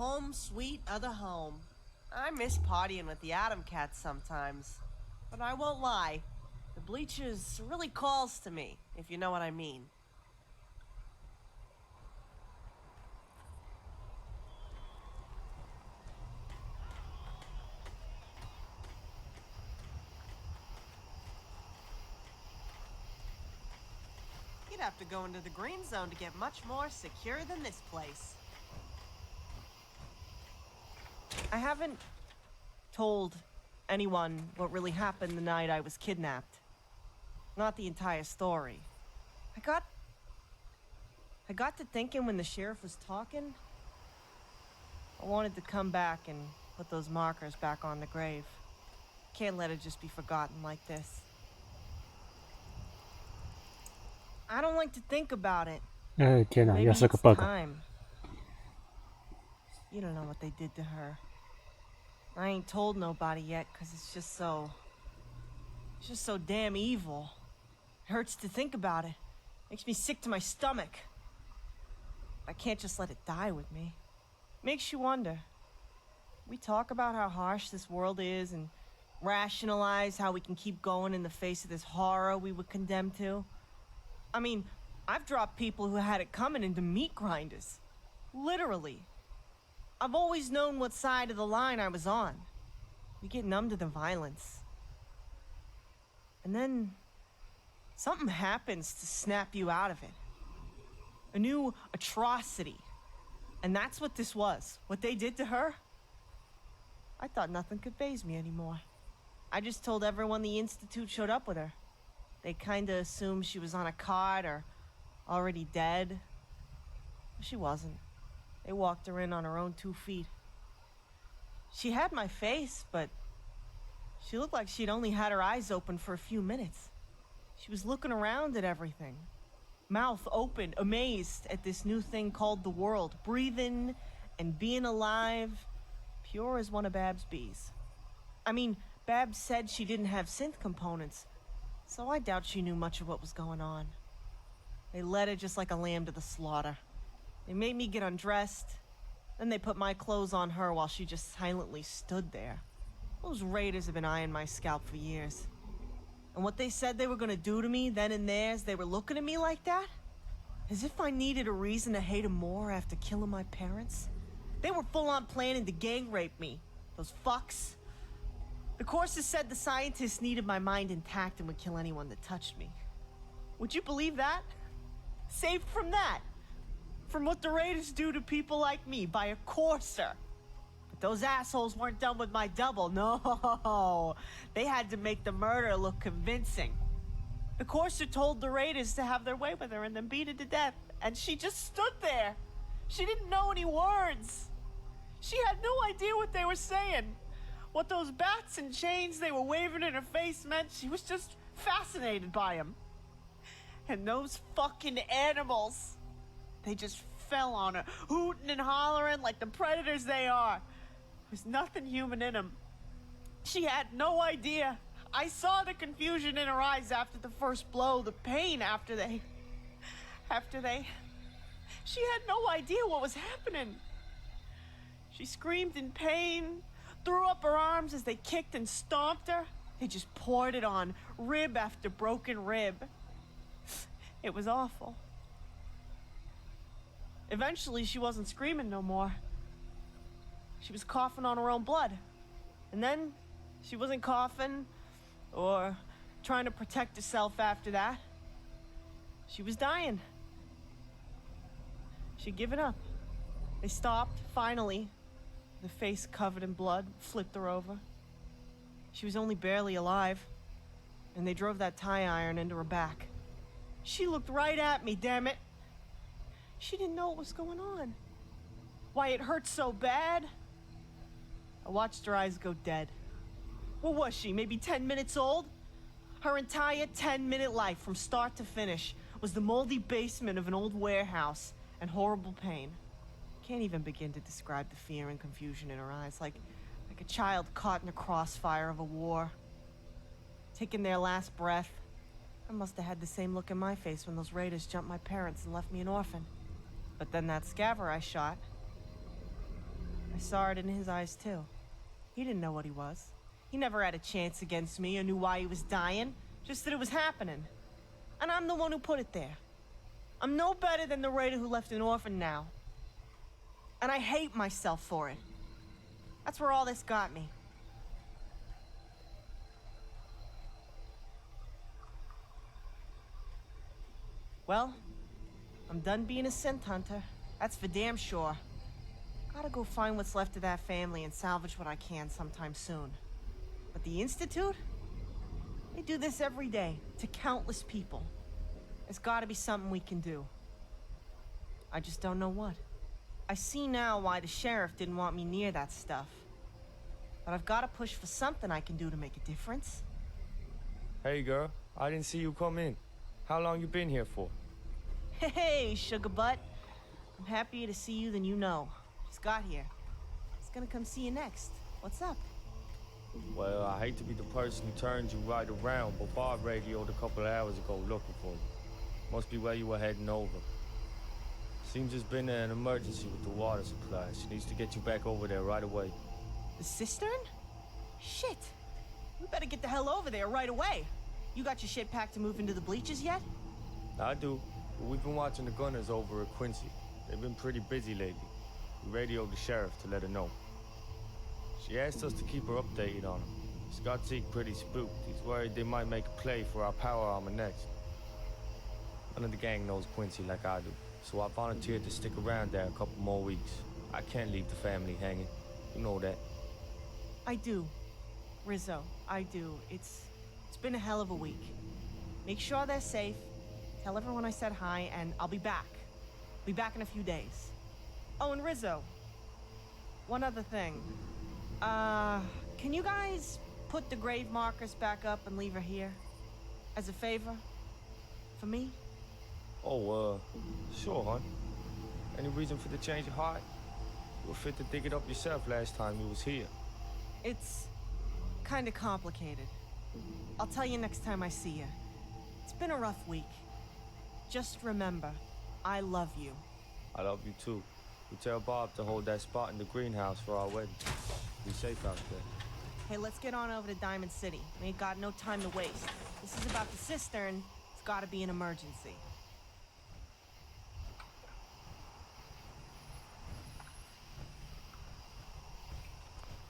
home sweet other home. I miss partying with the Atom Cats sometimes. But I won't lie, the Bleachers really calls to me, if you know what I mean. You'd have to go into the green zone to get much more secure than this place. I haven't told anyone what really happened the night I was kidnapped. Not the entire story. I got to thinking when the sheriff was talking, I wanted to come back and put those markers back on the grave. Can't let it just be forgotten like this. I don't like to think about it. 天哪， Maybe 又是个 it's bug。 time. You don't know what they did to her. I ain't told nobody yet, 'cause it's just so damn evil. It hurts to think about it. Makes me sick to my stomach. I can't just let it die with me. Makes you wonder. We talk about how harsh this world is and rationalize how we can keep going in the face of this horror we were condemned to. I mean, I've dropped people who had it coming into meat grinders. Literally. I've always known what side of the line I was on. We get numb to the violence. And then something happens to snap you out of it. A new atrocity. And that's what this was. What they did to her. I thought nothing could faze me anymore. I just told everyone the Institute showed up with her. They kinda assumed she was on a cart or already dead. She wasn't. They walked her in on her own 2 feet. She had my face, but she looked like she'd only had her eyes open for a few minutes. She was looking around at everything. Mouth open, amazed at this new thing called the world. Breathing and being alive. Pure as one of Bab's bees. I mean, Babs said she didn't have synth components, so I doubt she knew much of what was going on. They led her just like a lamb to the slaughter. They made me get undressed, then they put my clothes on her while she just silently stood there. Those raiders have been eyeing my scalp for years. And what they said they were gonna do to me then and there as they were looking at me like that? As if I needed a reason to hate them more after killing my parents? They were full on planning to gang rape me. Those fucks. The courses said the scientists needed my mind intact and would kill anyone that touched me. Would you believe that? Saved from that. From what the raiders do to people like me by a courser. But those assholes weren't done with my double, no. They had to make the murder look convincing. The courser told the raiders to have their way with her and then beat her to death. And she just stood there. She didn't know any words. She had no idea what they were saying. What those bats and chains they were waving in her face meant. She was just fascinated by them. And those fucking animals, they just fell on her, hooting and hollering like the predators they are. There's nothing human in them. She had no idea. I saw the confusion in her eyes after the first blow, the pain after they... She had no idea what was happening. She screamed in pain, threw up her arms as they kicked and stomped her. They just poured it on, rib after broken rib. It was awful. Eventually, she wasn't screaming no more. She was coughing on her own blood. And then, she wasn't coughing or trying to protect herself after that. She was dying. She'd given up. They stopped, finally. The face covered in blood, flipped her over. She was only barely alive. And they drove that tie iron into her back. She looked right at me, damn it. She didn't know what was going on. Why it hurt so bad. I watched her eyes go dead. What was she, maybe 10 minutes old? Her entire 10-minute life, from start to finish, was the moldy basement of an old warehouse and horrible pain. Can't even begin to describe the fear and confusion in her eyes, like a child caught in the crossfire of a war. Taking their last breath. I must have had the same look in my face when those raiders jumped my parents and left me an orphan. But then that scaver I shot, I saw it in his eyes, too. He didn't know what he was. He never had a chance against me or knew why he was dying, just that it was happening. And I'm the one who put it there. I'm no better than the raider who left an orphan now. And I hate myself for it. That's where all this got me. Well, I'm done being a scent hunter. That's for damn sure. Gotta go find what's left of that family and salvage what I can sometime soon. But the Institute? They do this every day, to countless people. There's gotta be something we can do. I just don't know what. I see now why the sheriff didn't want me near that stuff. But I've gotta push for something I can do to make a difference. Hey girl, I didn't see you come in. How long you been here for? Hey, sugar butt. I'm happier to see you than you know. Just got here. He's gonna come see you next. What's up? Well, I hate to be the person who turns you right around, but Bob radioed a couple of hours ago looking for you. Must be where you were heading over. Seems there's been an emergency with the water supply. She needs to get you back over there right away. The cistern? Shit. We better get the hell over there right away. You got your shit packed to move into the Bleachers yet? I do, but we've been watching the gunners over at Quincy. They've been pretty busy lately. We radioed the sheriff to let her know. She asked us to keep her updated on him. Scott's pretty spooked. He's worried they might make a play for our power armor next. None of the gang knows Quincy like I do, so I volunteered to stick around there a couple more weeks. I can't leave the family hanging. You know that. I do. Rizzo, I do. It's been a hell of a week. Make sure they're safe. Tell everyone I said hi, and I'll be back. Be back in a few days. Oh, and Rizzo. One other thing. Can you guys put the grave markers back up and leave her here? As a favor? For me? Oh, sure, hon. Any reason for the change of heart? You were fit to dig it up yourself last time you was here. It's kinda complicated. I'll tell you next time I see you. It's been a rough week. Just remember, I love you. I love you too. We tell Bob to hold that spot in the greenhouse for our wedding. Be safe out there. Hey, let's get on over to Diamond City. We ain't got no time to waste. This is about the cistern. It's gotta be an emergency.